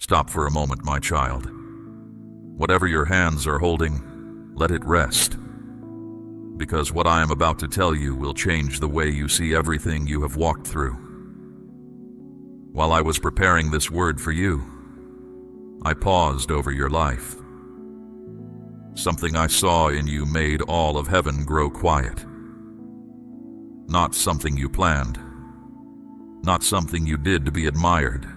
Stop for a moment, my child. Whatever your hands are holding, let it rest. Because what I am about to tell you will change the way you see everything you have walked through. While I was preparing this word for you, I paused over your life. Something I saw in you made all of heaven grow quiet. Not something you planned. Not something you did to be admired.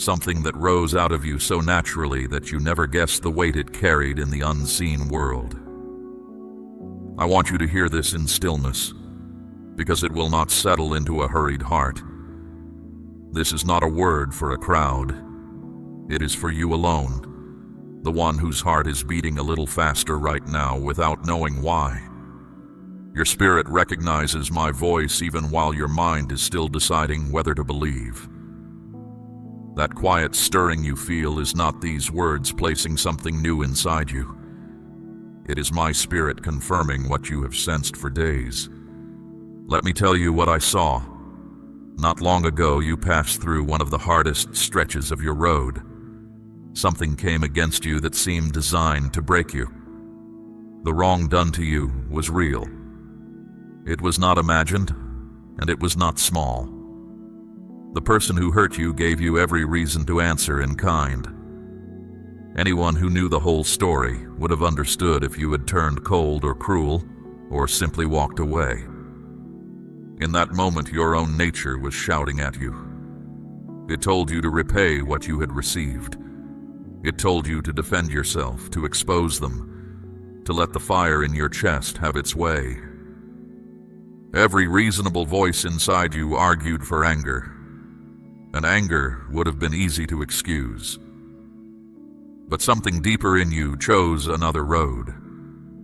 Something that rose out of you so naturally that you never guessed the weight it carried in the unseen world. I want you to hear this in stillness, because it will not settle into a hurried heart. This is not a word for a crowd. It is for you alone, the one whose heart is beating a little faster right now without knowing why. Your spirit recognizes my voice even while your mind is still deciding whether to believe. That quiet stirring you feel is not these words placing something new inside you. It is my spirit confirming what you have sensed for days. Let me tell you what I saw. Not long ago, you passed through one of the hardest stretches of your road. Something came against you that seemed designed to break you. The wrong done to you was real. It was not imagined, and it was not small. The person who hurt you gave you every reason to answer in kind. Anyone who knew the whole story would have understood if you had turned cold or cruel, or simply walked away. In that moment, your own nature was shouting at you. It told you to repay what you had received. It told you to defend yourself, to expose them, to let the fire in your chest have its way. Every reasonable voice inside you argued for anger, and anger would have been easy to excuse. But something deeper in you chose another road.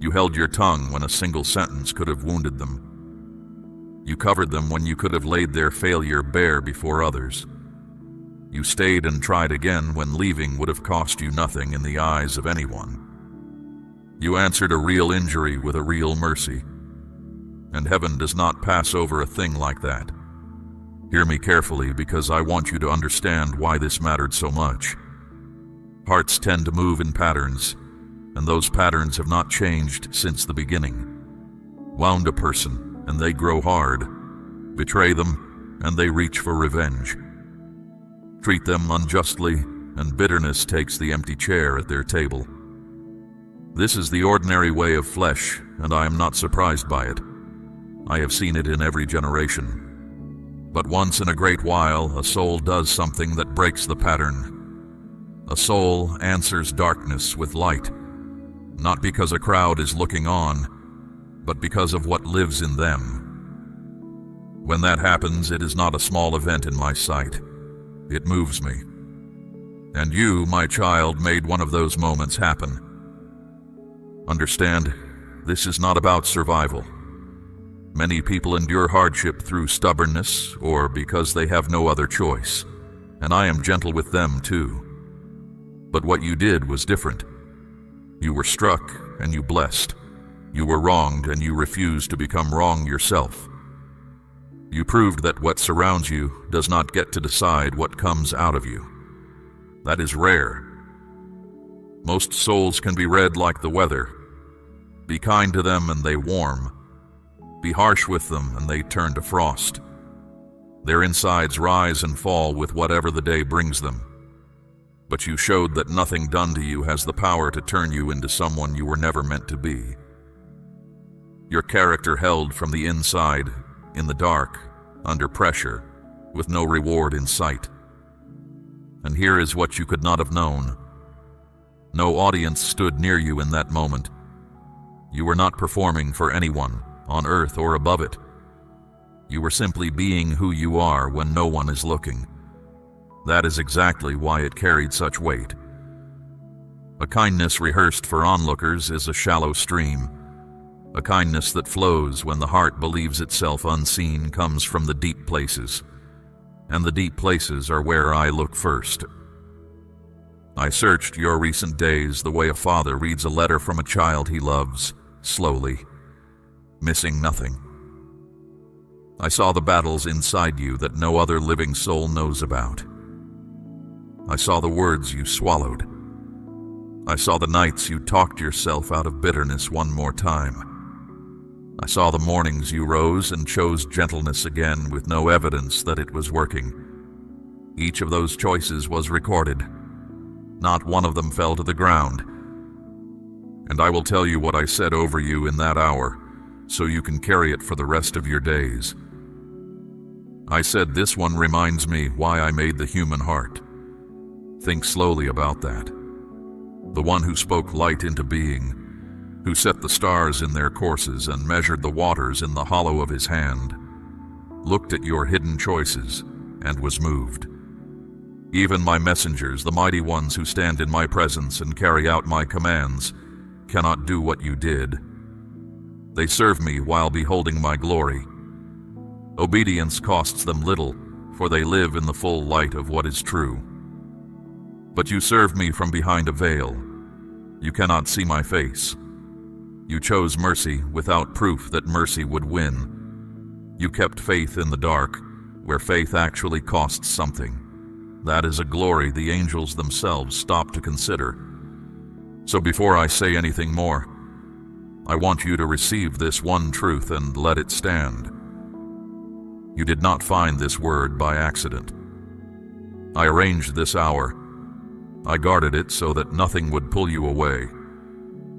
You held your tongue when a single sentence could have wounded them. You covered them when you could have laid their failure bare before others. You stayed and tried again when leaving would have cost you nothing in the eyes of anyone. You answered a real injury with a real mercy. And heaven does not pass over a thing like that. Hear me carefully, because I want you to understand why this mattered so much. Hearts tend to move in patterns, and those patterns have not changed since the beginning. Wound a person, and they grow hard. Betray them, and they reach for revenge. Treat them unjustly, and bitterness takes the empty chair at their table. This is the ordinary way of flesh, and I am not surprised by it. I have seen it in every generation. But once in a great while, a soul does something that breaks the pattern. A soul answers darkness with light, not because a crowd is looking on, but because of what lives in them. When that happens, it is not a small event in my sight. It moves me. And you, my child, made one of those moments happen. Understand, this is not about survival. Many people endure hardship through stubbornness or because they have no other choice, and I am gentle with them too. But what you did was different. You were struck and you blessed. You were wronged and you refused to become wrong yourself. You proved that what surrounds you does not get to decide what comes out of you. That is rare. Most souls can be read like the weather. Be kind to them and they warm. Be harsh with them and they turn to frost. Their insides rise and fall with whatever the day brings them. But you showed that nothing done to you has the power to turn you into someone you were never meant to be. Your character held from the inside, in the dark, under pressure, with no reward in sight. And here is what you could not have known. No audience stood near you in that moment. You were not performing for anyone, on earth or above it. You were simply being who you are when no one is looking. That is exactly why it carried such weight. A kindness rehearsed for onlookers is a shallow stream. A kindness that flows when the heart believes itself unseen comes from the deep places. And the deep places are where I look first. I searched your recent days the way a father reads a letter from a child he loves, slowly, missing nothing. I saw the battles inside you that no other living soul knows about. I saw the words you swallowed. I saw the nights you talked yourself out of bitterness one more time. I saw the mornings you rose and chose gentleness again with no evidence that it was working. Each of those choices was recorded. Not one of them fell to the ground. And I will tell you what I said over you in that hour, so you can carry it for the rest of your days. I said, this one reminds me why I made the human heart. Think slowly about that. The one who spoke light into being, who set the stars in their courses and measured the waters in the hollow of his hand, looked at your hidden choices and was moved. Even my messengers, the mighty ones who stand in my presence and carry out my commands, cannot do what you did. They serve me while beholding my glory. Obedience costs them little, for they live in the full light of what is true. But you serve me from behind a veil. You cannot see my face. You chose mercy without proof that mercy would win. You kept faith in the dark, where faith actually costs something. That is a glory the angels themselves stop to consider. So before I say anything more, I want you to receive this one truth and let it stand. You did not find this word by accident. I arranged this hour. I guarded it so that nothing would pull you away,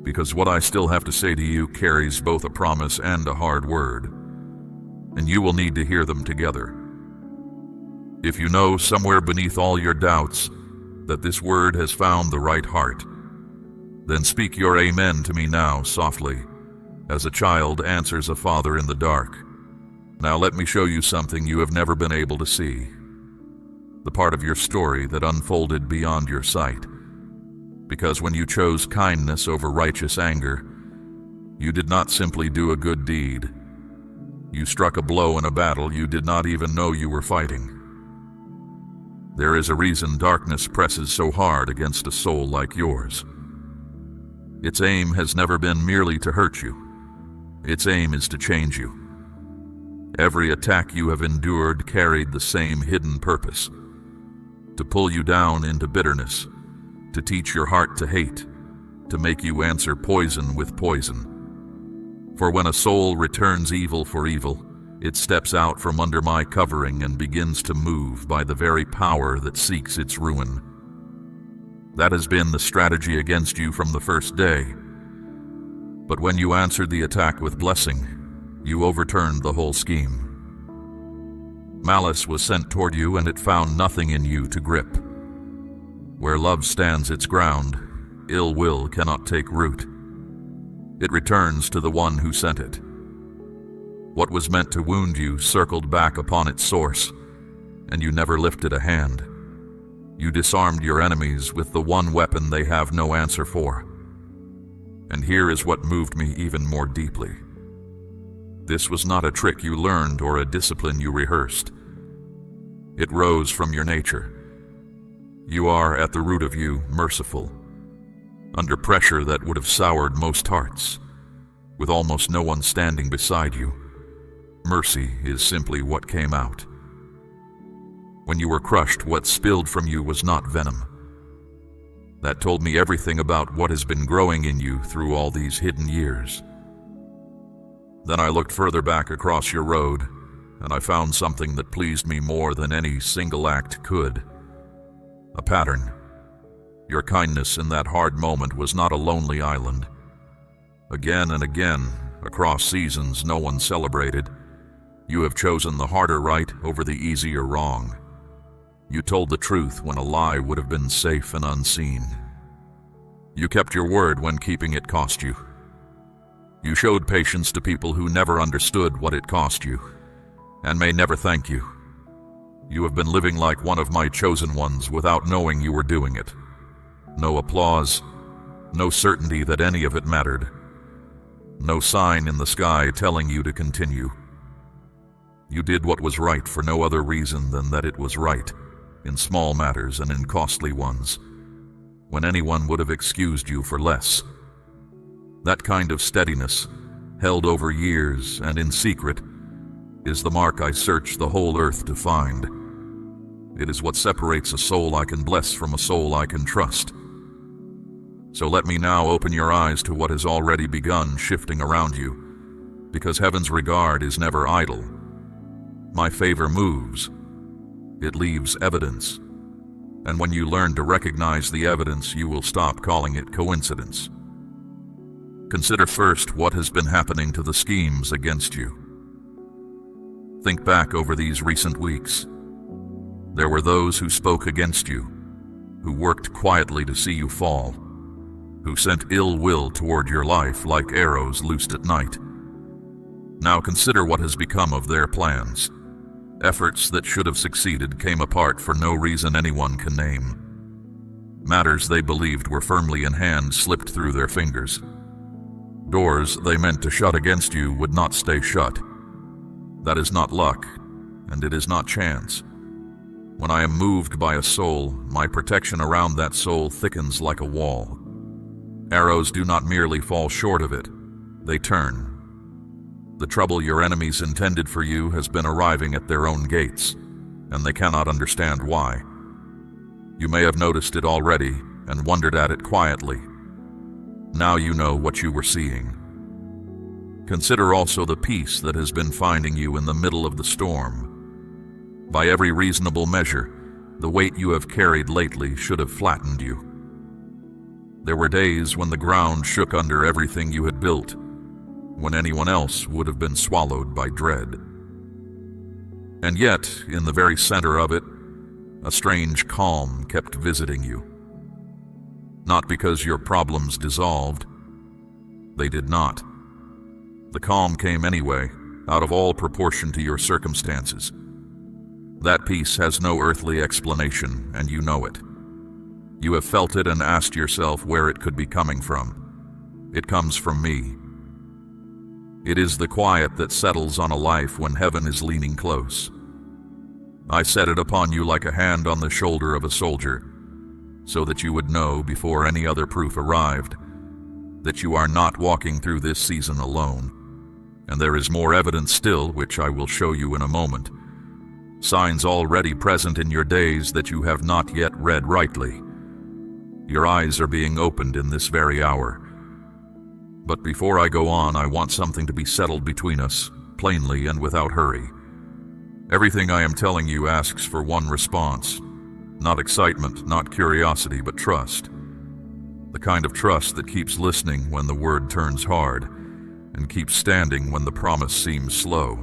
because what I still have to say to you carries both a promise and a hard word, and you will need to hear them together. If you know somewhere beneath all your doubts that this word has found the right heart, then speak your amen to me now softly, as a child answers a father in the dark. Now let me show you something you have never been able to see. The part of your story that unfolded beyond your sight. Because when you chose kindness over righteous anger, you did not simply do a good deed. You struck a blow in a battle you did not even know you were fighting. There is a reason darkness presses so hard against a soul like yours. Its aim has never been merely to hurt you. Its aim is to change you. Every attack you have endured carried the same hidden purpose: to pull you down into bitterness, to teach your heart to hate, to make you answer poison with poison. For when a soul returns evil for evil, it steps out from under my covering and begins to move by the very power that seeks its ruin. That has been the strategy against you from the first day. But when you answered the attack with blessing, you overturned the whole scheme. Malice was sent toward you, and it found nothing in you to grip. Where love stands its ground, ill will cannot take root. It returns to the one who sent it. What was meant to wound you circled back upon its source, and you never lifted a hand. You disarmed your enemies with the one weapon they have no answer for. And here is what moved me even more deeply. This was not a trick you learned or a discipline you rehearsed. It rose from your nature. You are, at the root of you, merciful. Under pressure that would have soured most hearts, with almost no one standing beside you, mercy is simply what came out. When you were crushed, what spilled from you was not venom. That told me everything about what has been growing in you through all these hidden years. Then I looked further back across your road, and I found something that pleased me more than any single act could. A pattern. Your kindness in that hard moment was not a lonely island. Again and again, across seasons no one celebrated, you have chosen the harder right over the easier wrong. You told the truth when a lie would have been safe and unseen. You kept your word when keeping it cost you. You showed patience to people who never understood what it cost you, and may never thank you. You have been living like one of my chosen ones without knowing you were doing it. No applause, no certainty that any of it mattered. No sign in the sky telling you to continue. You did what was right for no other reason than that it was right, in small matters and in costly ones, when anyone would have excused you for less. That kind of steadiness, held over years and in secret, is the mark I searched the whole earth to find. It is what separates a soul I can bless from a soul I can trust. So let me now open your eyes to what has already begun shifting around you, because heaven's regard is never idle. My favor moves. It leaves evidence. And when you learn to recognize the evidence, you will stop calling it coincidence. Consider first what has been happening to the schemes against you. Think back over these recent weeks. There were those who spoke against you, who worked quietly to see you fall, who sent ill will toward your life like arrows loosed at night. Now consider what has become of their plans. Efforts that should have succeeded came apart for no reason anyone can name. Matters they believed were firmly in hand slipped through their fingers. Doors they meant to shut against you would not stay shut. That is not luck, and it is not chance. When I am moved by a soul, my protection around that soul thickens like a wall. Arrows do not merely fall short of it, they turn. The trouble your enemies intended for you has been arriving at their own gates, and they cannot understand why. You may have noticed it already and wondered at it quietly. Now you know what you were seeing. Consider also the peace that has been finding you in the middle of the storm. By every reasonable measure, the weight you have carried lately should have flattened you. There were days when the ground shook under everything you had built, when anyone else would have been swallowed by dread. And yet, in the very center of it, a strange calm kept visiting you. Not because your problems dissolved. They did not. The calm came anyway, out of all proportion to your circumstances. That peace has no earthly explanation, and you know it. You have felt it and asked yourself where it could be coming from. It comes from me. It is the quiet that settles on a life when heaven is leaning close. I set it upon you like a hand on the shoulder of a soldier, so that you would know before any other proof arrived that you are not walking through this season alone. And there is more evidence still, which I will show you in a moment. Signs already present in your days that you have not yet read rightly. Your eyes are being opened in this very hour. But before I go on, I want something to be settled between us, plainly and without hurry. Everything I am telling you asks for one response. Not excitement, not curiosity, but trust. The kind of trust that keeps listening when the word turns hard, and keeps standing when the promise seems slow.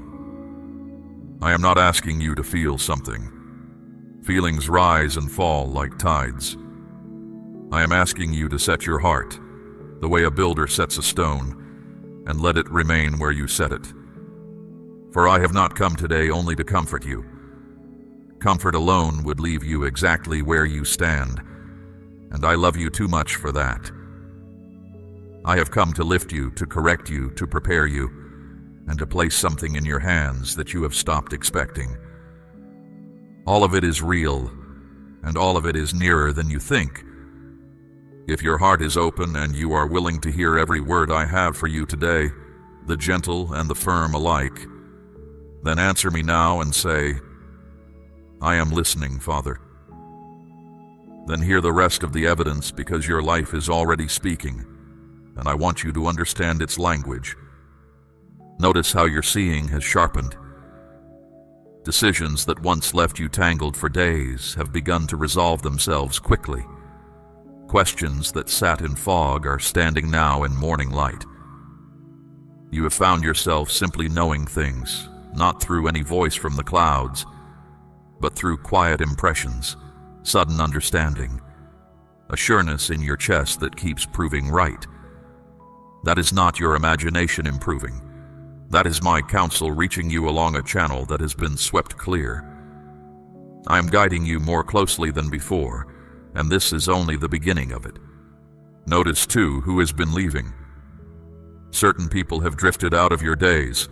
I am not asking you to feel something. Feelings rise and fall like tides. I am asking you to set your heart, the way a builder sets a stone, and let it remain where you set it. For I have not come today only to comfort you. Comfort alone would leave you exactly where you stand, and I love you too much for that. I have come to lift you, to correct you, to prepare you, and to place something in your hands that you have stopped expecting. All of it is real, and all of it is nearer than you think. If your heart is open and you are willing to hear every word I have for you today, the gentle and the firm alike, then answer me now and say, I am listening, Father. Then hear the rest of the evidence, because your life is already speaking, and I want you to understand its language. Notice how your seeing has sharpened. Decisions that once left you tangled for days have begun to resolve themselves quickly. Questions that sat in fog are standing now in morning light. You have found yourself simply knowing things, not through any voice from the clouds, but through quiet impressions, sudden understanding, a sureness in your chest that keeps proving right. That is not your imagination improving. That is my counsel reaching you along a channel that has been swept clear. I am guiding you more closely than before, and this is only the beginning of it. Notice, too, who has been leaving. Certain people have drifted out of your days,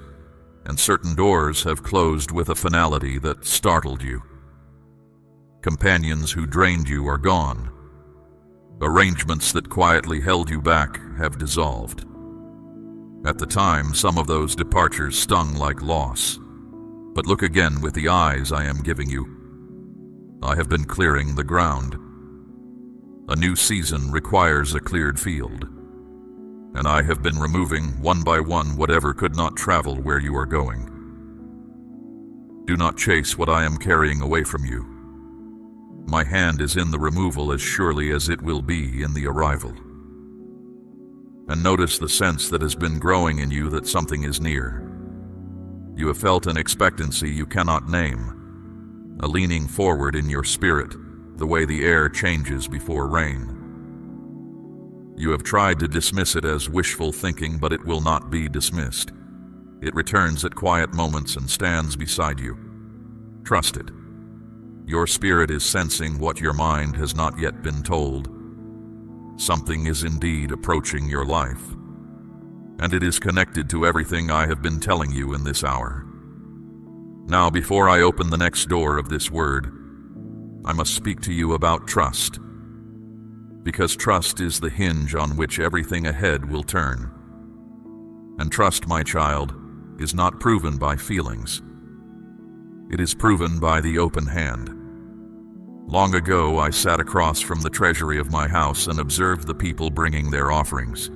and certain doors have closed with a finality that startled you. Companions who drained you are gone. Arrangements that quietly held you back have dissolved. At the time, some of those departures stung like loss. But look again with the eyes I am giving you. I have been clearing the ground. A new season requires a cleared field, and I have been removing one by one whatever could not travel where you are going. Do not chase what I am carrying away from you. My hand is in the removal as surely as it will be in the arrival. And notice the sense that has been growing in you that something is near. You have felt an expectancy you cannot name, a leaning forward in your spirit, the way the air changes before rain. You have tried to dismiss it as wishful thinking, but it will not be dismissed. It returns at quiet moments and stands beside you. Trust it. Your spirit is sensing what your mind has not yet been told. Something is indeed approaching your life, and it is connected to everything I have been telling you in this hour. Now, before I open the next door of this word, I must speak to you about trust, because trust is the hinge on which everything ahead will turn. And trust, my child, is not proven by feelings. It is proven by the open hand. Long ago, I sat across from the treasury of my house and observed the people bringing their offerings.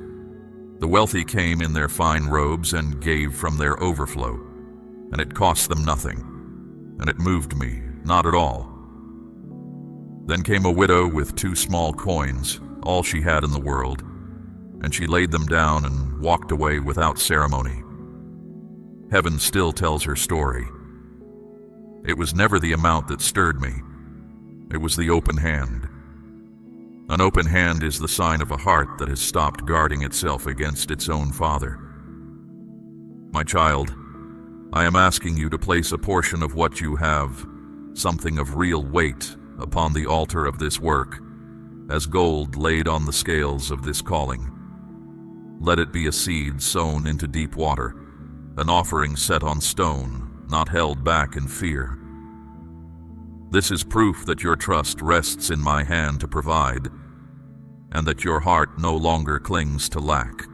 The wealthy came in their fine robes and gave from their overflow, and it cost them nothing, and it moved me not at all. Then came a widow with 2 small coins, all she had in the world, and she laid them down and walked away without ceremony. Heaven still tells her story. It was never the amount that stirred me. It was the open hand. An open hand is the sign of a heart that has stopped guarding itself against its own father. My child, I am asking you to place a portion of what you have, something of real weight, upon the altar of this work, as gold laid on the scales of this calling. Let it be a seed sown into deep water, an offering set on stone, not held back in fear. This is proof that your trust rests in my hand to provide, and that your heart no longer clings to lack.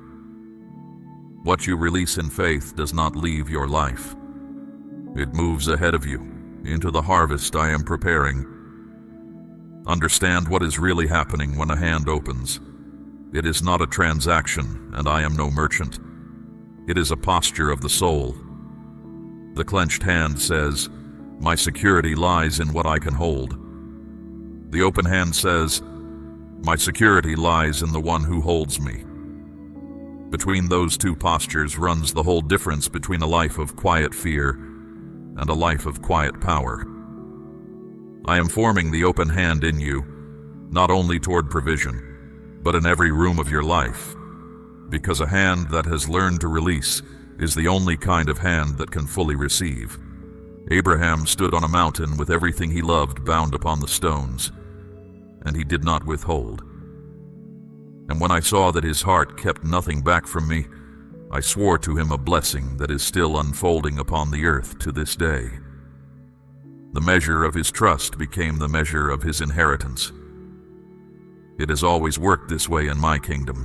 What you release in faith does not leave your life. It moves ahead of you, into the harvest I am preparing. Understand what is really happening when a hand opens. It is not a transaction, and I am no merchant. It is a posture of the soul. The clenched hand says, "My security lies in what I can hold." The open hand says, "My security lies in the one who holds me." Between those two postures runs the whole difference between a life of quiet fear and a life of quiet power. I am forming the open hand in you, not only toward provision, but in every room of your life, because a hand that has learned to release is the only kind of hand that can fully receive. Abraham stood on a mountain with everything he loved bound upon the stones, and he did not withhold. And when I saw that his heart kept nothing back from me, I swore to him a blessing that is still unfolding upon the earth to this day. The measure of his trust became the measure of his inheritance. It has always worked this way in my kingdom,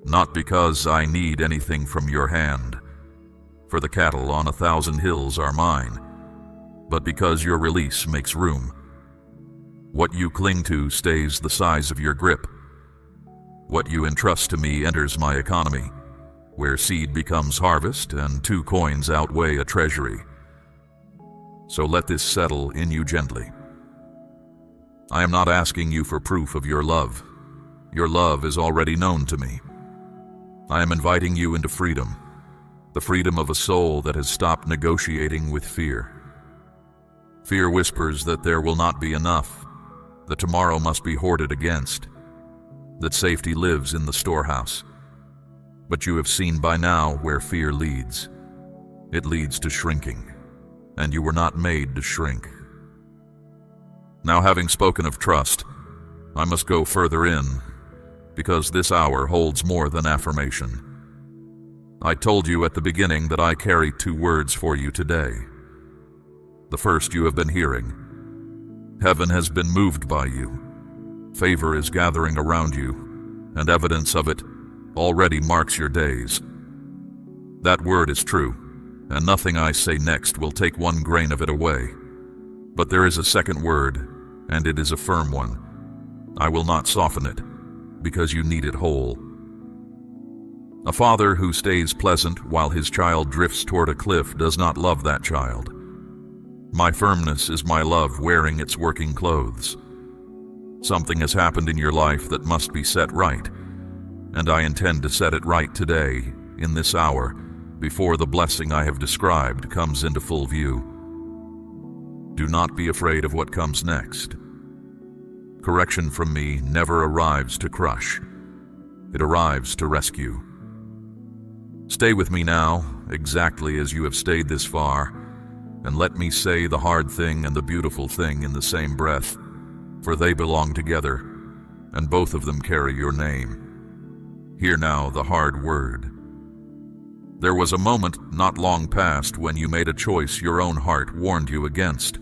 not because I need anything from your hand, for the cattle on 1,000 hills are mine, but because your release makes room. What you cling to stays the size of your grip. What you entrust to me enters my economy, where seed becomes harvest and 2 coins outweigh a treasury. So let this settle in you gently. I am not asking you for proof of your love. Your love is already known to me. I am inviting you into freedom, the freedom of a soul that has stopped negotiating with fear. Fear whispers that there will not be enough, that tomorrow must be hoarded against, that safety lives in the storehouse. But you have seen by now where fear leads. It leads to shrinking, and you were not made to shrink. Now, having spoken of trust, I must go further in, because this hour holds more than affirmation. I told you at the beginning that I carry 2 words for you today. The first you have been hearing. Heaven has been moved by you. Favor is gathering around you, and evidence of it already marks your days. That word is true, and nothing I say next will take 1 grain of it away. But there is a second word, and it is a firm one. I will not soften it, because you need it whole. A father who stays pleasant while his child drifts toward a cliff does not love that child. My firmness is my love wearing its working clothes. Something has happened in your life that must be set right, and I intend to set it right today, in this hour, before the blessing I have described comes into full view. Do not be afraid of what comes next. Correction from me never arrives to crush. It arrives to rescue. Stay with me now, exactly as you have stayed this far, and let me say the hard thing and the beautiful thing in the same breath, for they belong together, and both of them carry your name. Hear now the hard word. There was a moment not long past when you made a choice your own heart warned you against.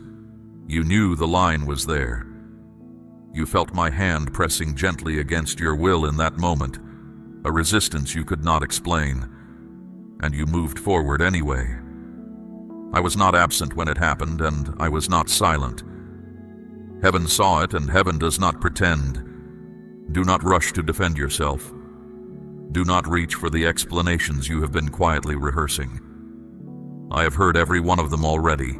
You knew the line was there. You felt my hand pressing gently against your will in that moment, a resistance you could not explain, and you moved forward anyway. I was not absent when it happened, and I was not silent. Heaven saw it, and heaven does not pretend. Do not rush to defend yourself. Do not reach for the explanations you have been quietly rehearsing. I have heard every one of them already,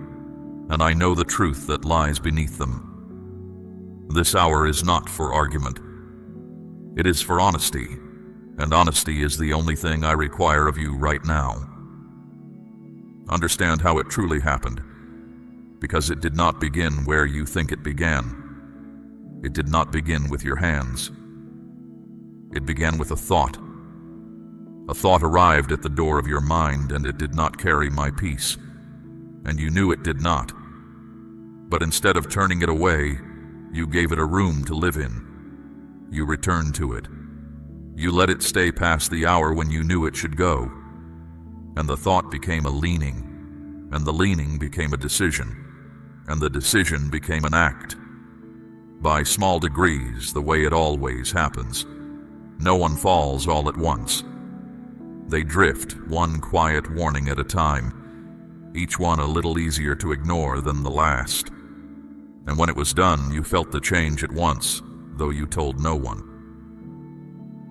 and I know the truth that lies beneath them. This hour is not for argument. It is for honesty, and honesty is the only thing I require of you right now. Understand how it truly happened, because it did not begin where you think it began. It did not begin with your hands. It began with a thought. A thought arrived at the door of your mind, and it did not carry my peace, and you knew it did not. But instead of turning it away, you gave it a room to live in. You returned to it. You let it stay past the hour when you knew it should go. And the thought became a leaning, and the leaning became a decision, and the decision became an act. By small degrees, the way it always happens. No one falls all at once. They drift, one quiet warning at a time, each one a little easier to ignore than the last. And when it was done, you felt the change at once, though you told no one.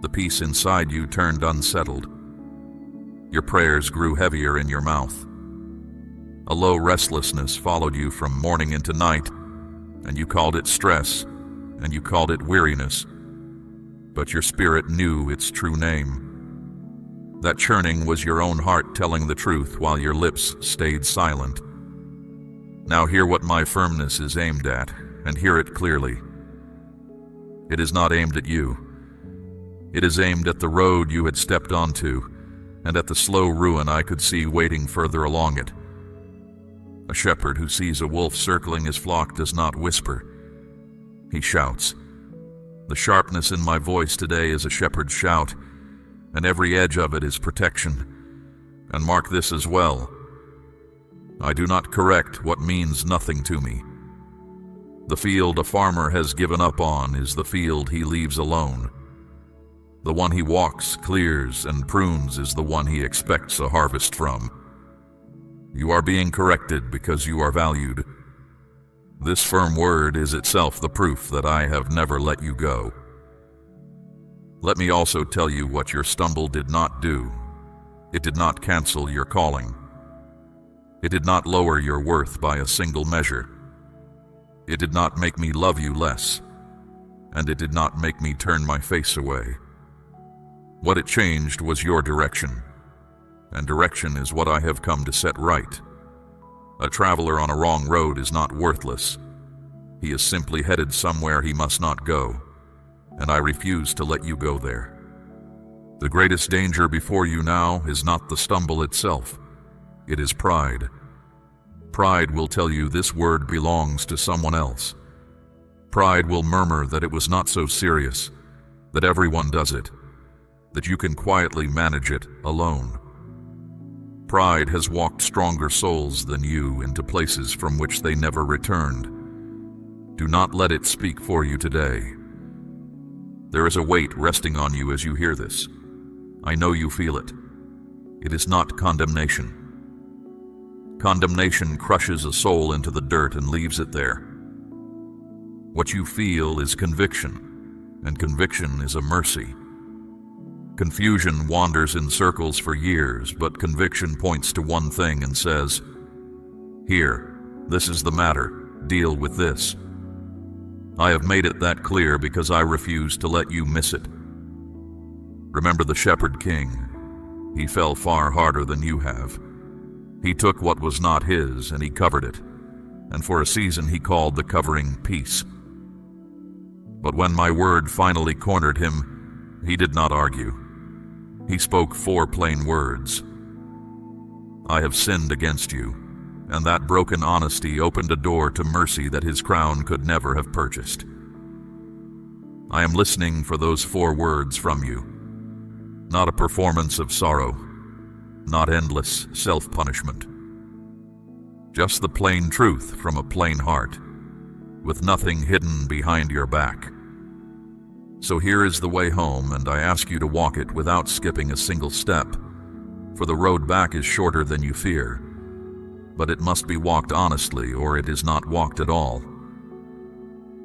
The peace inside you turned unsettled. Your prayers grew heavier in your mouth. A low restlessness followed you from morning into night, and you called it stress, and you called it weariness. But your spirit knew its true name. That churning was your own heart telling the truth while your lips stayed silent. Now hear what my firmness is aimed at, and hear it clearly. It is not aimed at you. It is aimed at the road you had stepped onto, and at the slow ruin I could see waiting further along it. A shepherd who sees a wolf circling his flock does not whisper. He shouts. The sharpness in my voice today is a shepherd's shout, and every edge of it is protection. And mark this as well. I do not correct what means nothing to me. The field a farmer has given up on is the field he leaves alone. The one he walks, clears, and prunes is the one he expects a harvest from. You are being corrected because you are valued. This firm word is itself the proof that I have never let you go. Let me also tell you what your stumble did not do. It did not cancel your calling. It did not lower your worth by a single measure. It did not make me love you less, and it did not make me turn my face away. What it changed was your direction, and direction is what I have come to set right. A traveler on a wrong road is not worthless. He is simply headed somewhere he must not go, and I refuse to let you go there. The greatest danger before you now is not the stumble itself. It is pride. Pride will tell you this word belongs to someone else. Pride will murmur that it was not so serious, that everyone does it, that you can quietly manage it alone. Pride has walked stronger souls than you into places from which they never returned. Do not let it speak for you today. There is a weight resting on you as you hear this. I know you feel it. It is not condemnation. Condemnation crushes a soul into the dirt and leaves it there. What you feel is conviction, and conviction is a mercy. Confusion wanders in circles for years, but conviction points to one thing and says, "Here, this is the matter, deal with this." I have made it that clear because I refuse to let you miss it. Remember the Shepherd King. He fell far harder than you have. He took what was not his and he covered it, and for a season he called the covering peace. But when my word finally cornered him, he did not argue. He spoke 4 plain words. "I have sinned against you," and that broken honesty opened a door to mercy that his crown could never have purchased. I am listening for those 4 words from you. Not a performance of sorrow, not endless self-punishment. Just the plain truth from a plain heart, with nothing hidden behind your back. So here is the way home, and I ask you to walk it without skipping a single step, for the road back is shorter than you fear. But it must be walked honestly, or it is not walked at all.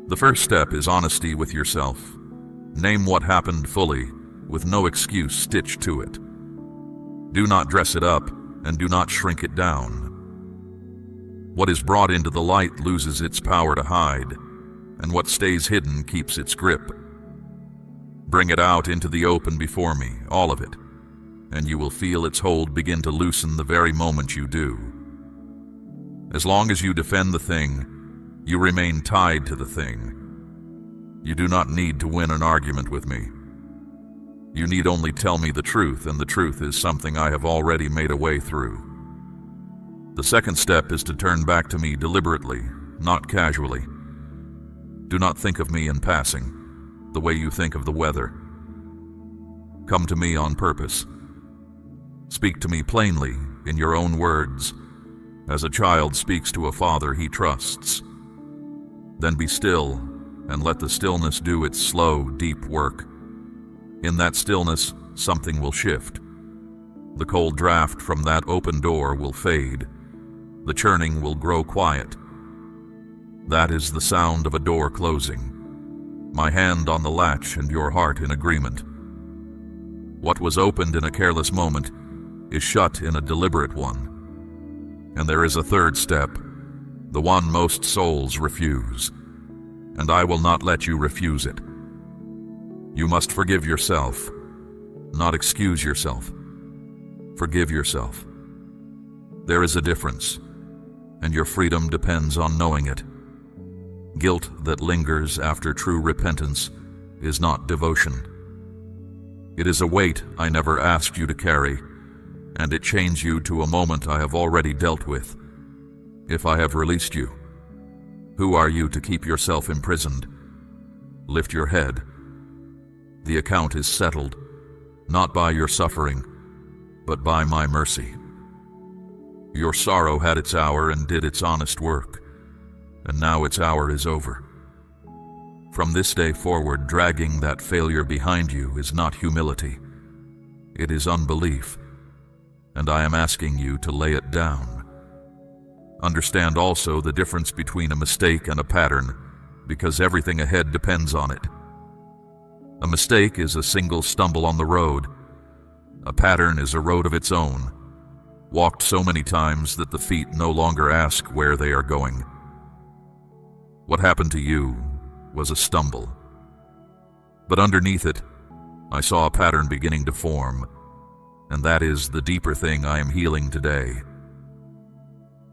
The first step is honesty with yourself. Name what happened fully, with no excuse stitched to it. Do not dress it up, and do not shrink it down. What is brought into the light loses its power to hide, and what stays hidden keeps its grip. Bring it out into the open before me, all of it, and you will feel its hold begin to loosen the very moment you do. As long as you defend the thing, you remain tied to the thing. You do not need to win an argument with me. You need only tell me the truth, and the truth is something I have already made a way through. The second step is to turn back to me deliberately, not casually. Do not think of me in passing, the way you think of the weather. Come to me on purpose. Speak to me plainly, in your own words, as a child speaks to a father he trusts. Then be still, and let the stillness do its slow, deep work. In that stillness, something will shift. The cold draft from that open door will fade. The churning will grow quiet. That is the sound of a door closing. My hand on the latch and your heart in agreement. What was opened in a careless moment is shut in a deliberate one. And there is a third step, the one most souls refuse, and I will not let you refuse it. You must forgive yourself, not excuse yourself. Forgive yourself. There is a difference, and your freedom depends on knowing it. Guilt that lingers after true repentance is not devotion. It is a weight I never asked you to carry, and it chains you to a moment I have already dealt with. If I have released you, who are you to keep yourself imprisoned? Lift your head. The account is settled, not by your suffering, but by my mercy. Your sorrow had its hour and did its honest work, and now its hour is over. From this day forward, dragging that failure behind you is not humility. It is unbelief, and I am asking you to lay it down. Understand also the difference between a mistake and a pattern, because everything ahead depends on it. A mistake is a single stumble on the road. A pattern is a road of its own, walked so many times that the feet no longer ask where they are going. What happened to you was a stumble. But underneath it, I saw a pattern beginning to form, and that is the deeper thing I am healing today.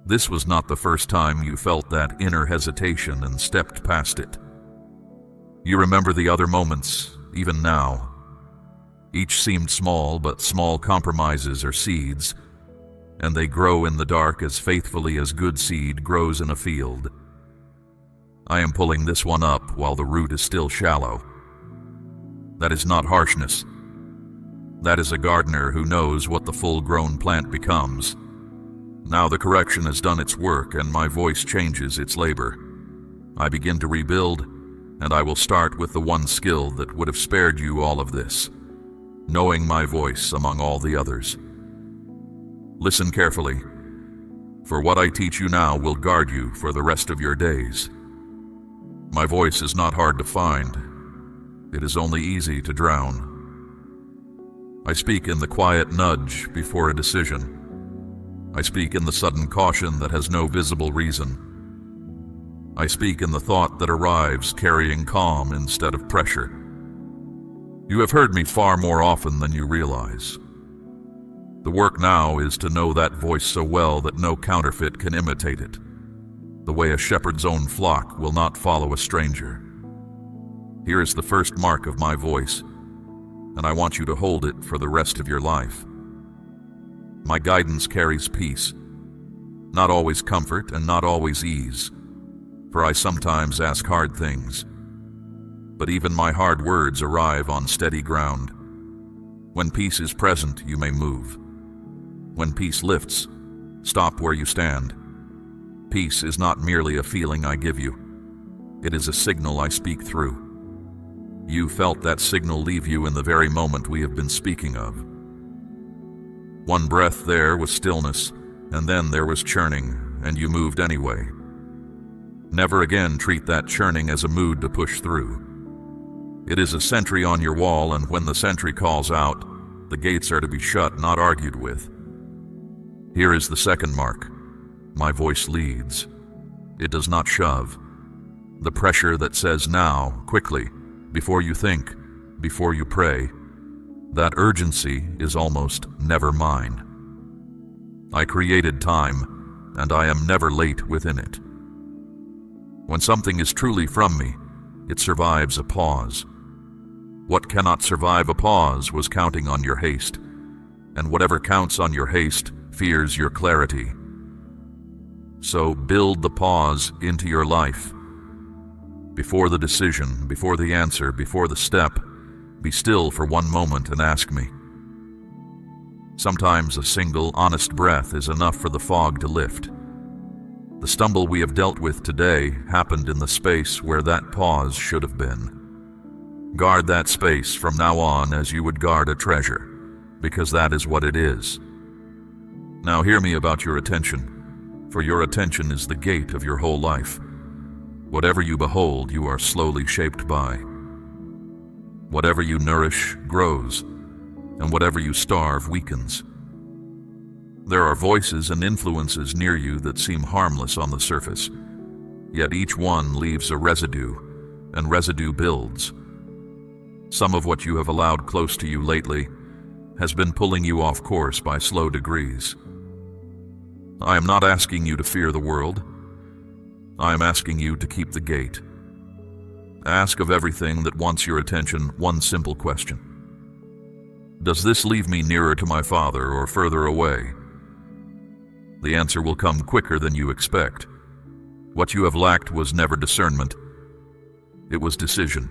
This was not the first time you felt that inner hesitation and stepped past it. You remember the other moments, even now. Each seemed small, but small compromises are seeds, and they grow in the dark as faithfully as good seed grows in a field. I am pulling this one up while the root is still shallow. That is not harshness. That is a gardener who knows what the full-grown plant becomes. Now the correction has done its work, and my voice changes its labor. I begin to rebuild, and I will start with the one skill that would have spared you all of this, knowing my voice among all the others. Listen carefully. For what I teach you now will guard you for the rest of your days. My voice is not hard to find. It is only easy to drown. I speak in the quiet nudge before a decision. I speak in the sudden caution that has no visible reason. I speak in the thought that arrives carrying calm instead of pressure. You have heard me far more often than you realize. The work now is to know that voice so well that no counterfeit can imitate it, the way a shepherd's own flock will not follow a stranger. Here is the first mark of my voice, and I want you to hold it for the rest of your life. My guidance carries peace, not always comfort and not always ease, for I sometimes ask hard things. But even my hard words arrive on steady ground. When peace is present, you may move. When peace lifts, stop where you stand. Peace is not merely a feeling I give you. It is a signal I speak through. You felt that signal leave you in the very moment we have been speaking of. One breath there was stillness, and then there was churning, and you moved anyway. Never again treat that churning as a mood to push through. It is a sentry on your wall, and when the sentry calls out, the gates are to be shut, not argued with. Here is the second mark. My voice leads. It does not shove. The pressure that says now, quickly, before you think, before you pray, that urgency is almost never mine. I created time, and I am never late within it. When something is truly from me, it survives a pause. What cannot survive a pause was counting on your haste, and whatever counts on your haste fears your clarity. So build the pause into your life. Before the decision, before the answer, before the step, be still for one moment and ask me. Sometimes a single, honest breath is enough for the fog to lift. The stumble we have dealt with today happened in the space where that pause should have been. Guard that space from now on as you would guard a treasure, because that is what it is. Now hear me about your attention, for your attention is the gate of your whole life. Whatever you behold, you are slowly shaped by. Whatever you nourish grows, and whatever you starve weakens. There are voices and influences near you that seem harmless on the surface, yet each one leaves a residue, and residue builds. Some of what you have allowed close to you lately has been pulling you off course by slow degrees. I am not asking you to fear the world. I am asking you to keep the gate. Ask of everything that wants your attention one simple question. Does this leave me nearer to my Father or further away? The answer will come quicker than you expect. What you have lacked was never discernment. It was decision.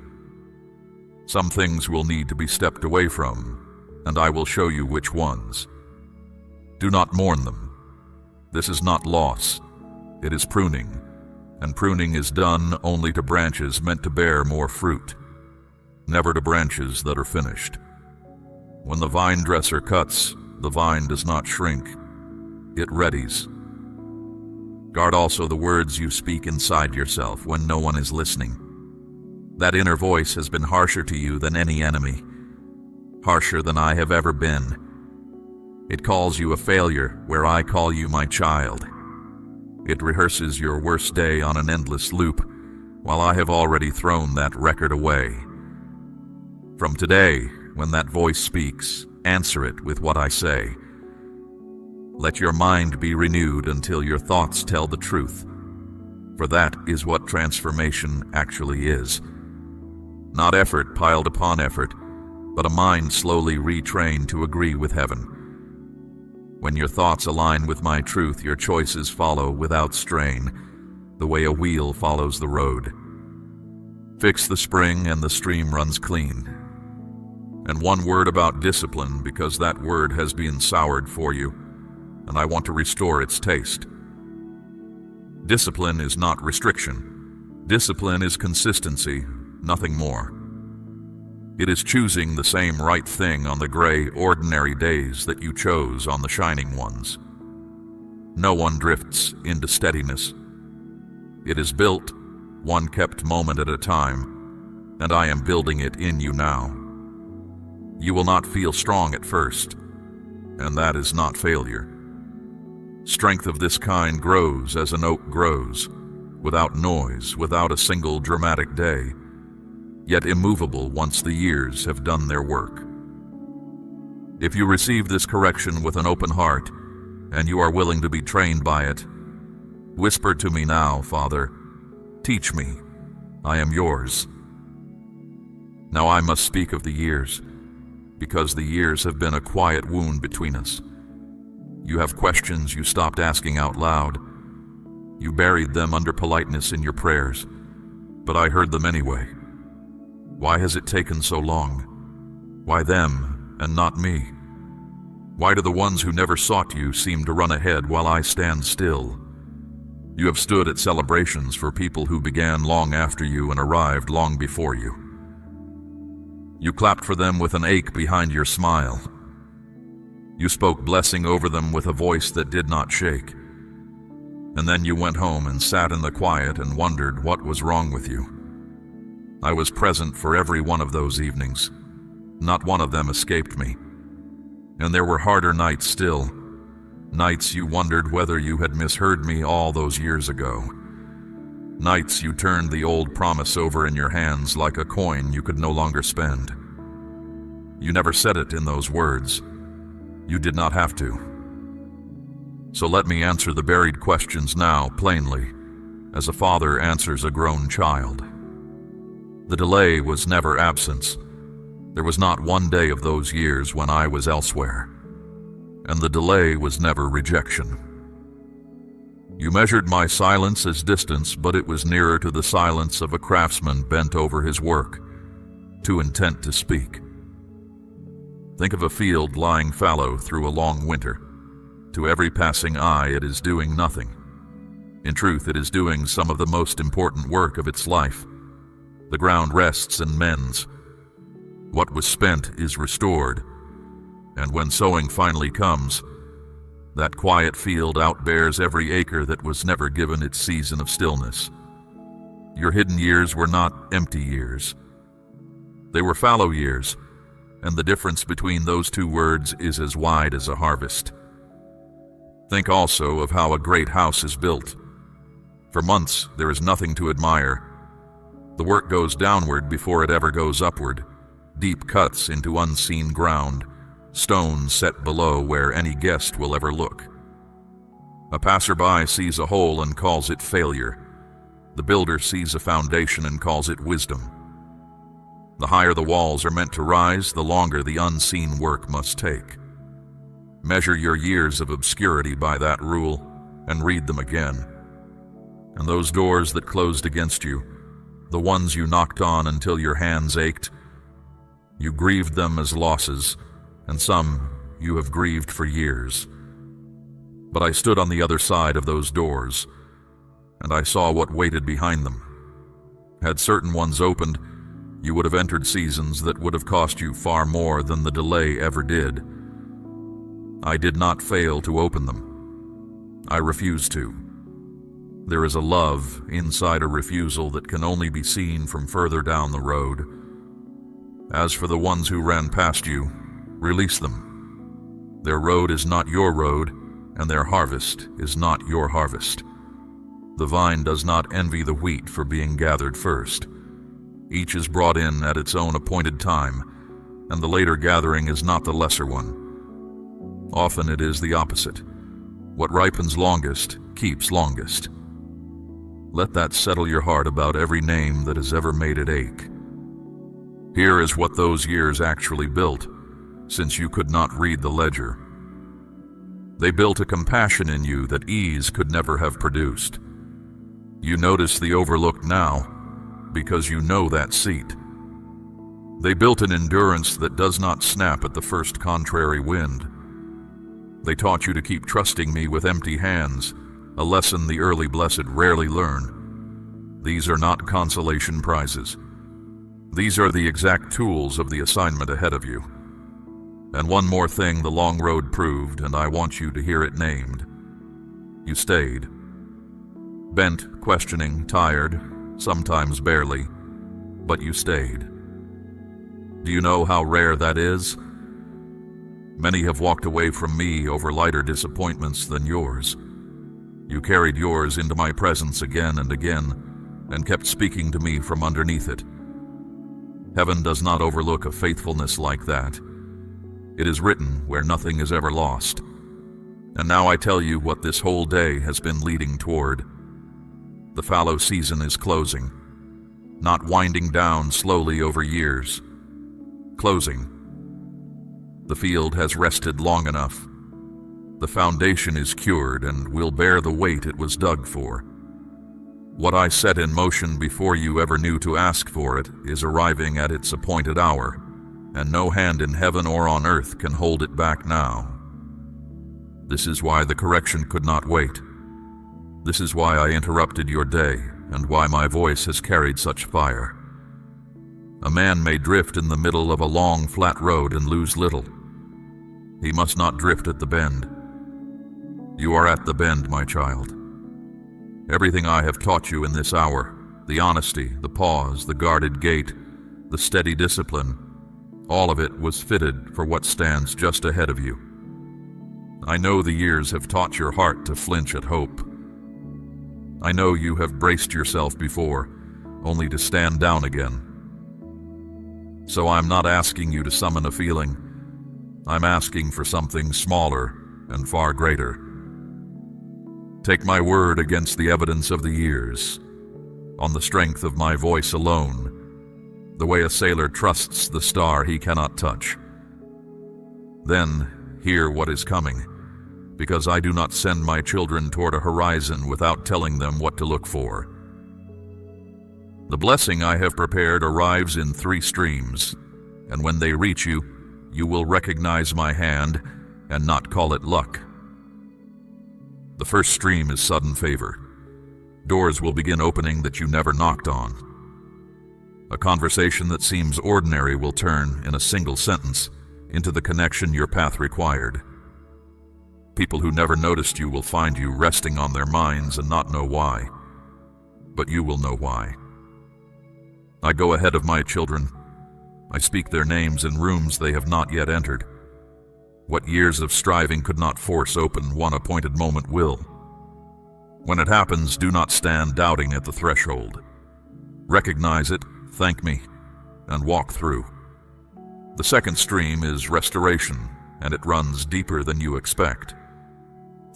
Some things will need to be stepped away from, and I will show you which ones. Do not mourn them. This is not loss. It is pruning, and pruning is done only to branches meant to bear more fruit, never to branches that are finished. When the vine dresser cuts, the vine does not shrink. It readies. Guard also the words you speak inside yourself when no one is listening. That inner voice has been harsher to you than any enemy, harsher than I have ever been. It calls you a failure where I call you my child. It rehearses your worst day on an endless loop, while I have already thrown that record away. From today, when that voice speaks, answer it with what I say. Let your mind be renewed until your thoughts tell the truth, for that is what transformation actually is. Not effort piled upon effort, but a mind slowly retrained to agree with heaven. When your thoughts align with my truth, your choices follow without strain, the way a wheel follows the road. Fix the spring and the stream runs clean. And one word about discipline, because that word has been soured for you, and I want to restore its taste. Discipline is not restriction. Discipline is consistency, nothing more. It is choosing the same right thing on the gray, ordinary days that you chose on the shining ones. No one drifts into steadiness. It is built, one kept moment at a time, and I am building it in you now. You will not feel strong at first, and that is not failure. Strength of this kind grows as an oak grows, without noise, without a single dramatic day, yet immovable once the years have done their work. If you receive this correction with an open heart, and you are willing to be trained by it, whisper to me now, Father, teach me, I am yours. Now I must speak of the years, because the years have been a quiet wound between us. You have questions you stopped asking out loud. You buried them under politeness in your prayers, but I heard them anyway. Why has it taken so long? Why them and not me? Why do the ones who never sought you seem to run ahead while I stand still? You have stood at celebrations for people who began long after you and arrived long before you. You clapped for them with an ache behind your smile. You spoke blessing over them with a voice that did not shake. And then you went home and sat in the quiet and wondered what was wrong with you. I was present for every one of those evenings. Not one of them escaped me. And there were harder nights still. Nights you wondered whether you had misheard me all those years ago. Nights you turned the old promise over in your hands like a coin you could no longer spend. You never said it in those words. You did not have to. So let me answer the buried questions now plainly, as a father answers a grown child. The delay was never absence. There was not one day of those years when I was elsewhere. And the delay was never rejection. You measured my silence as distance, but it was nearer to the silence of a craftsman bent over his work, too intent to speak. Think of a field lying fallow through a long winter. To every passing eye, it is doing nothing. In truth, it is doing some of the most important work of its life. The ground rests and mends. What was spent is restored, and when sowing finally comes, that quiet field outbears every acre that was never given its season of stillness. Your hidden years were not empty years. They were fallow years, and the difference between those two words is as wide as a harvest. Think also of how a great house is built. For months, there is nothing to admire. The work goes downward before it ever goes upward. Deep cuts into unseen ground, stones set below where any guest will ever look. A passerby sees a hole and calls it failure. The builder sees a foundation and calls it wisdom. The higher the walls are meant to rise, the longer the unseen work must take. Measure your years of obscurity by that rule and read them again. And those doors that closed against you, the ones you knocked on until your hands ached, you grieved them as losses, and some you have grieved for years. But I stood on the other side of those doors, and I saw what waited behind them. Had certain ones opened, you would have entered seasons that would have cost you far more than the delay ever did. I did not fail to open them. I refused to. There is a love inside a refusal that can only be seen from further down the road. As for the ones who ran past you, release them. Their road is not your road, and their harvest is not your harvest. The vine does not envy the wheat for being gathered first. Each is brought in at its own appointed time, and the later gathering is not the lesser one. Often it is the opposite. What ripens longest keeps longest. Let that settle your heart about every name that has ever made it ache. Here is what those years actually built, since you could not read the ledger. They built a compassion in you that ease could never have produced. You notice the overlooked now, because you know that seat. They built an endurance that does not snap at the first contrary wind. They taught you to keep trusting me with empty hands, a lesson the early blessed rarely learn. These are not consolation prizes. These are the exact tools of the assignment ahead of you. And one more thing the long road proved, and I want you to hear it named. You stayed. Bent, questioning, tired, sometimes barely, but you stayed. Do you know how rare that is? Many have walked away from me over lighter disappointments than yours. You carried yours into my presence again and again, and kept speaking to me from underneath it. Heaven does not overlook a faithfulness like that. It is written where nothing is ever lost. And now I tell you what this whole day has been leading toward. The fallow season is closing, not winding down slowly over years. Closing. The field has rested long enough. The foundation is cured and will bear the weight it was dug for. What I set in motion before you ever knew to ask for it is arriving at its appointed hour, and no hand in heaven or on earth can hold it back now. This is why the correction could not wait. This is why I interrupted your day, and why my voice has carried such fire. A man may drift in the middle of a long, flat road and lose little. He must not drift at the bend. You are at the bend, my child. Everything I have taught you in this hour, the honesty, the pause, the guarded gait, the steady discipline, all of it was fitted for what stands just ahead of you. I know the years have taught your heart to flinch at hope. I know you have braced yourself before, only to stand down again. So I'm not asking you to summon a feeling. I'm asking for something smaller and far greater. Take my word against the evidence of the years, on the strength of my voice alone, the way a sailor trusts the star he cannot touch. Then hear what is coming, because I do not send my children toward a horizon without telling them what to look for. The blessing I have prepared arrives in 3 streams, and when they reach you, you will recognize my hand and not call it luck. The first stream is sudden favor. Doors will begin opening that you never knocked on. A conversation that seems ordinary will turn, in a single sentence, into the connection your path required. People who never noticed you will find you resting on their minds and not know why. But you will know why. I go ahead of my children. I speak their names in rooms they have not yet entered. What years of striving could not force open, one appointed moment will. When it happens, do not stand doubting at the threshold. Recognize it, thank me, and walk through. The second stream is restoration, and it runs deeper than you expect.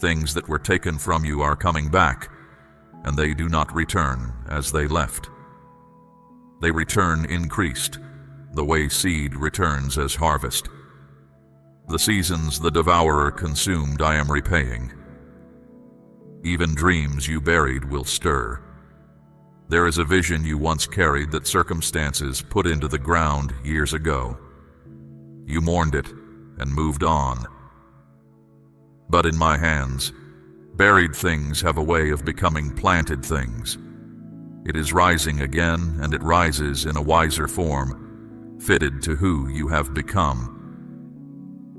Things that were taken from you are coming back, and they do not return as they left. They return increased, the way seed returns as harvest. The seasons the devourer consumed I am repaying. Even dreams you buried will stir. There is a vision you once carried that circumstances put into the ground years ago. You mourned it and moved on. But in my hands, buried things have a way of becoming planted things. It is rising again, and it rises in a wiser form, fitted to who you have become.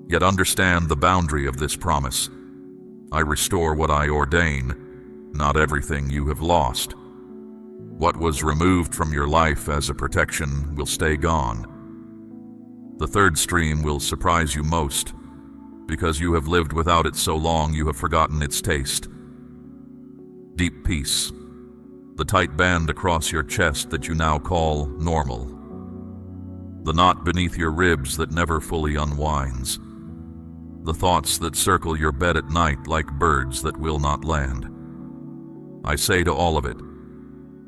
Yet understand the boundary of this promise. I restore what I ordain, not everything you have lost. What was removed from your life as a protection will stay gone. The third stream will surprise you most, because you have lived without it so long you have forgotten its taste. Deep peace, the tight band across your chest that you now call normal. The knot beneath your ribs that never fully unwinds. The thoughts that circle your bed at night like birds that will not land. I say to all of it,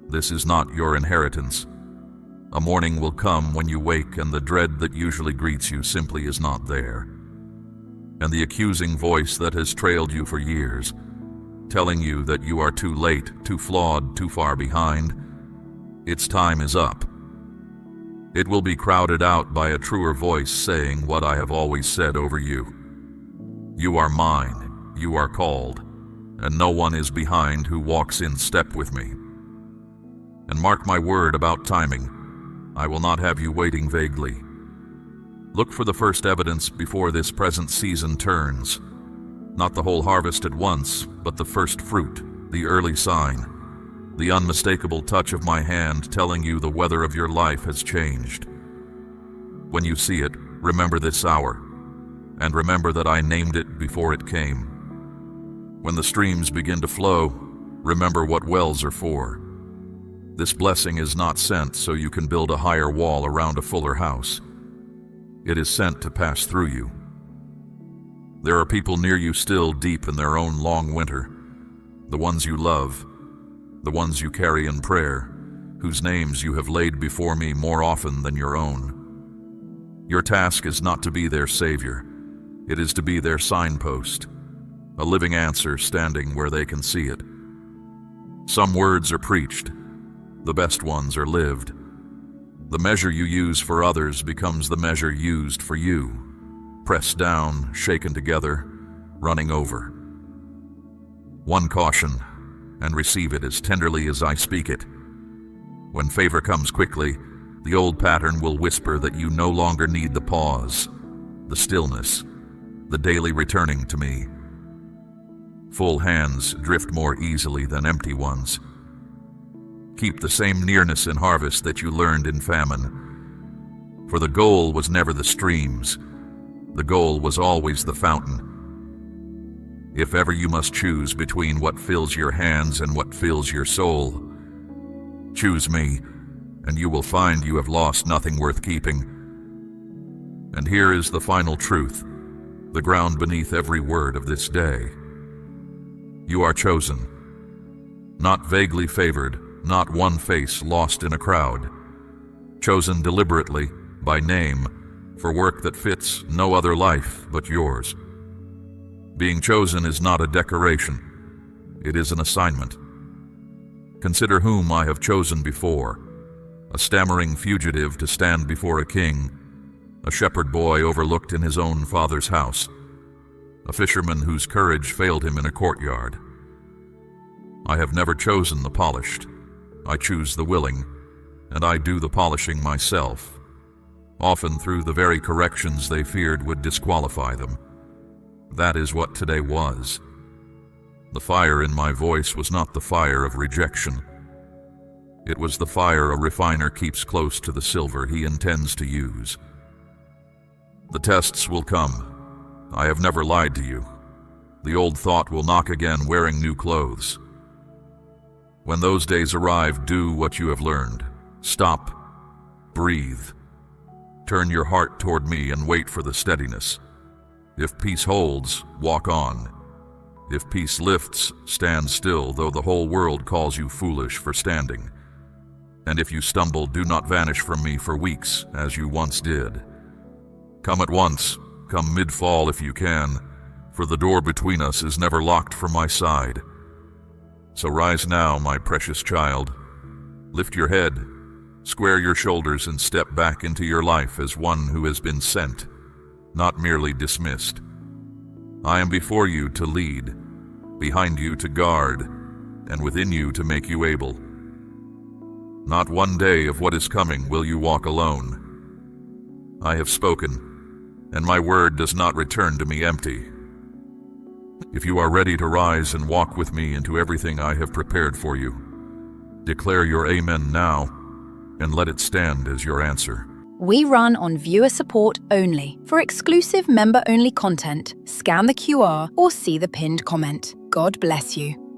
this is not your inheritance. A morning will come when you wake and the dread that usually greets you simply is not there. And the accusing voice that has trailed you for years, telling you that you are too late, too flawed, too far behind, its time is up. It will be crowded out by a truer voice saying what I have always said over you. You are mine, you are called, and no one is behind who walks in step with me. And mark my word about timing, I will not have you waiting vaguely. Look for the first evidence before this present season turns. Not the whole harvest at once, but the first fruit, the early sign, the unmistakable touch of my hand telling you the weather of your life has changed. When you see it, remember this hour, and remember that I named it before it came. When the streams begin to flow, remember what wells are for. This blessing is not sent so you can build a higher wall around a fuller house. It is sent to pass through you. There are people near you still deep in their own long winter, the ones you love, the ones you carry in prayer, whose names you have laid before me more often than your own. Your task is not to be their savior. It is to be their signpost, a living answer standing where they can see it. Some words are preached. The best ones are lived. The measure you use for others becomes the measure used for you, pressed down, shaken together, running over. One caution, and receive it as tenderly as I speak it. When favor comes quickly, the old pattern will whisper that you no longer need the pause, the stillness, the daily returning to me. Full hands drift more easily than empty ones. Keep the same nearness in harvest that you learned in famine. For the goal was never the streams. The goal was always the fountain. If ever you must choose between what fills your hands and what fills your soul, choose me, and you will find you have lost nothing worth keeping. And here is the final truth, the ground beneath every word of this day. You are chosen, not vaguely favored, not one face lost in a crowd. Chosen deliberately, by name, for work that fits no other life but yours. Being chosen is not a decoration. It is an assignment. Consider whom I have chosen before. A stammering fugitive to stand before a king, a shepherd boy overlooked in his own father's house, a fisherman whose courage failed him in a courtyard. I have never chosen the polished. I choose the willing, and I do the polishing myself, often through the very corrections they feared would disqualify them. That is what today was. The fire in my voice was not the fire of rejection. It was the fire a refiner keeps close to the silver he intends to use. The tests will come. I have never lied to you. The old thought will knock again wearing new clothes. When those days arrive, do what you have learned. Stop. Breathe. Turn your heart toward me and wait for the steadiness. If peace holds, walk on. If peace lifts, stand still, though the whole world calls you foolish for standing. And if you stumble, do not vanish from me for weeks, as you once did. Come at once, come mid-fall if you can, for the door between us is never locked from my side. So rise now, my precious child. Lift your head, square your shoulders, and step back into your life as one who has been sent, not merely dismissed. I am before you to lead, behind you to guard, and within you to make you able. Not one day of what is coming will you walk alone. I have spoken, and my word does not return to me empty. If you are ready to rise and walk with me into everything I have prepared for you, declare your amen now, and let it stand as your answer. We run on viewer support only. For exclusive member-only content, scan the QR or see the pinned comment. God bless you.